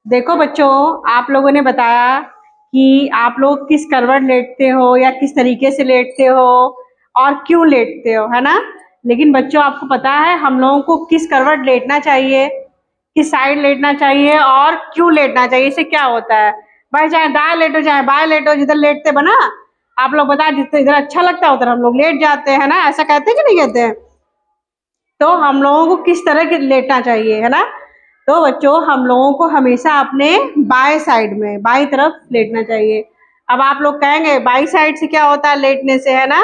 देखो बच्चों, आप लोगों ने बताया कि आप लोग किस करवट लेटते हो या किस तरीके से लेटते हो और क्यों लेटते हो, है ना। लेकिन बच्चों, आपको पता है हम लोगों को किस करवट लेटना चाहिए, किस साइड लेटना चाहिए और क्यों लेटना चाहिए, इससे क्या होता है। भाई चाहे दाएं लेटो चाहे बाएं लेटो, जिधर लेटते बना आप लोग बता, जिधर इधर अच्छा लगता है उधर हम लोग लेट जाते हैं ना, ऐसा कहते हैं कि नहीं कहते हैं। तो हम लोगों को किस तरह के लेटना चाहिए, है ना। तो बच्चों, हम लोगों को हमेशा अपने बाएं साइड में, बाईं तरफ लेटना चाहिए। अब आप लोग कहेंगे बाईं साइड से क्या होता है लेटने से, है ना।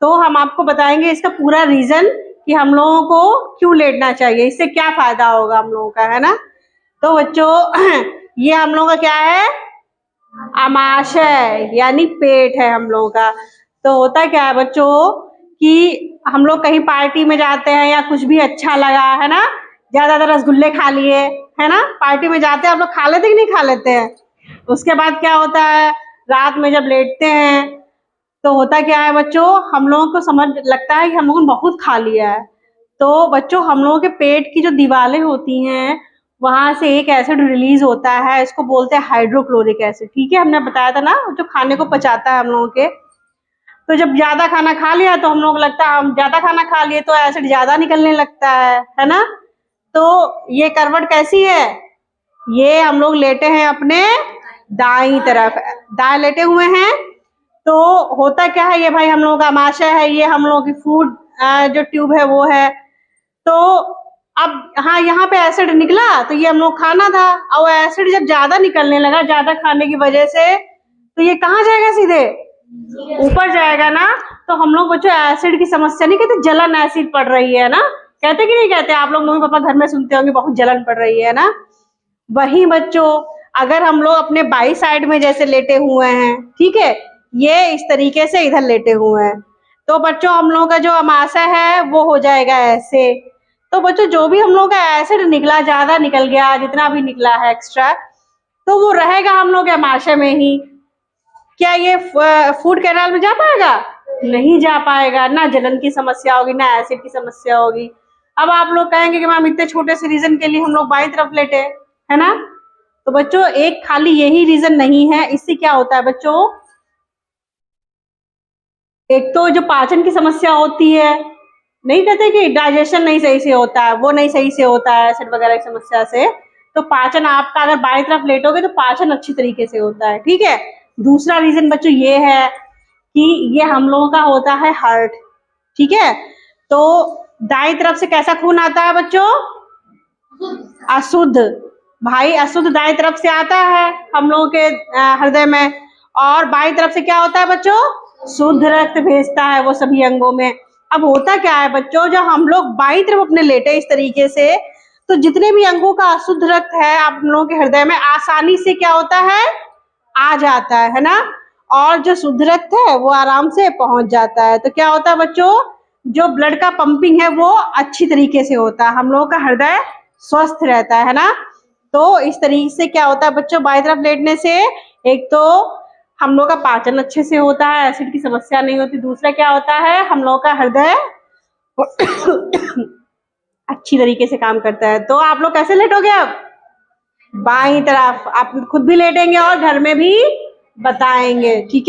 तो हम आपको बताएंगे इसका पूरा रीजन कि हम लोगों को क्यों लेटना चाहिए, इससे क्या फायदा होगा हम लोगों का, है ना। तो बच्चों ये हम लोगों का क्या है, आमाशय यानी पेट है हम लोगों का। तो होता क्या है बच्चों कि हम लोग कहीं पार्टी में जाते हैं या कुछ भी अच्छा लगा, है ना, ज्यादा रसगुल्ले खा लिए, है ना, पार्टी में जाते हैं आप लोग, खा लेते कि नहीं खा लेते हैं। उसके बाद क्या होता है, रात में जब लेटते हैं तो होता क्या है बच्चों, हम लोगों को समझ लगता है कि हम लोगों ने बहुत खा लिया है। तो बच्चों, हम लोगों के पेट की जो दीवारें होती हैं वहां से एक एसिड रिलीज होता है, इसको बोलते हैं हाइड्रोक्लोरिक एसिड। ठीक है, हमने बताया था ना, जो खाने को पचाता है हम लोगों के। तो जब ज्यादा खाना खा लिया तो हम लोग लगता है हम ज्यादा खाना खा लिए तो एसिड ज्यादा निकलने लगता है ना। तो ये करवट कैसी है, ये हम लोग लेटे हैं अपने दाईं तरफ, दाएं लेटे हुए हैं। तो होता क्या है, ये भाई हम लोगों का आमाशय है, ये हम लोगों की फूड जो ट्यूब है वो है। तो अब हाँ, यहाँ पे एसिड निकला तो ये हम लोग खाना था, और एसिड जब ज्यादा निकलने लगा ज्यादा खाने की वजह से, तो ये कहाँ जाएगा, सीधे ऊपर जाएगा ना। तो हम लोग बच्चों एसिड की समस्या नहीं कहते, जलन एसिड पड़ रही है ना, कहते कि नहीं कहते। आप लोग मम्मी पापा घर में सुनते होंगे बहुत जलन पड़ रही है ना। वही बच्चों, अगर हम लोग अपने बाई साइड में जैसे लेटे हुए हैं, ठीक है, ये इस तरीके से इधर लेटे हुए हैं, तो बच्चों हम लोगों का जो आमाशय है वो हो जाएगा ऐसे। तो बच्चों, जो भी हम लोग का एसिड निकला, ज्यादा निकल गया, जितना भी निकला है एक्स्ट्रा, तो वो रहेगा हम लोग के आमाशय में ही। क्या ये फूड कैनाल में जा पाएगा, नहीं जा पाएगा ना, जलन की समस्या होगी ना एसिड की समस्या होगी। अब आप लोग कहेंगे कि मैम इतने छोटे से रीजन के लिए हम लोग बाईं तरफ लेटे, है ना। तो बच्चों, एक खाली यही रीजन नहीं है, इससे क्या होता है बच्चों, एक तो जो पाचन की समस्या होती है, नहीं कहते कि डाइजेशन नहीं सही से होता है, वो नहीं सही से होता है एसिड वगैरह की समस्या से। तो पाचन आपका अगर बाईं तरफ लेटोगे तो पाचन अच्छी तरीके से होता है, ठीक है। दूसरा रीजन बच्चों ये है कि ये हम लोगों का होता है हार्ट, ठीक है। तो दाईं तरफ से कैसा खून आता है बच्चों, अशुद्ध, भाई अशुद्ध दाईं तरफ से आता है हम लोगों के हृदय में, और बाईं तरफ से क्या होता है बच्चों, शुद्ध रक्त भेजता है वो सभी अंगों में। अब होता क्या है बच्चों, जब हम लोग बाईं तरफ अपने लेटे इस तरीके से, तो जितने भी अंगों का अशुद्ध रक्त है आप लोगों के हृदय में आसानी से क्या होता है, आ जाता है ना, और जो शुद्ध रक्त है वो आराम से पहुंच जाता है। तो क्या होता है बच्चों, जो ब्लड का पंपिंग है वो अच्छी तरीके से होता है, हम लोगों का हृदय स्वस्थ रहता है ना। तो इस तरीके से क्या होता है बच्चों, बाईं तरफ लेटने से एक तो हम लोग का पाचन अच्छे से होता है, एसिड की समस्या नहीं होती। दूसरा क्या होता है, हम लोग का हृदय अच्छी तरीके से काम करता है। तो आप लोग कैसे लेटोगे, अब बाईं तरफ आप खुद भी लेटेंगे और घर में भी बताएंगे, ठीक है।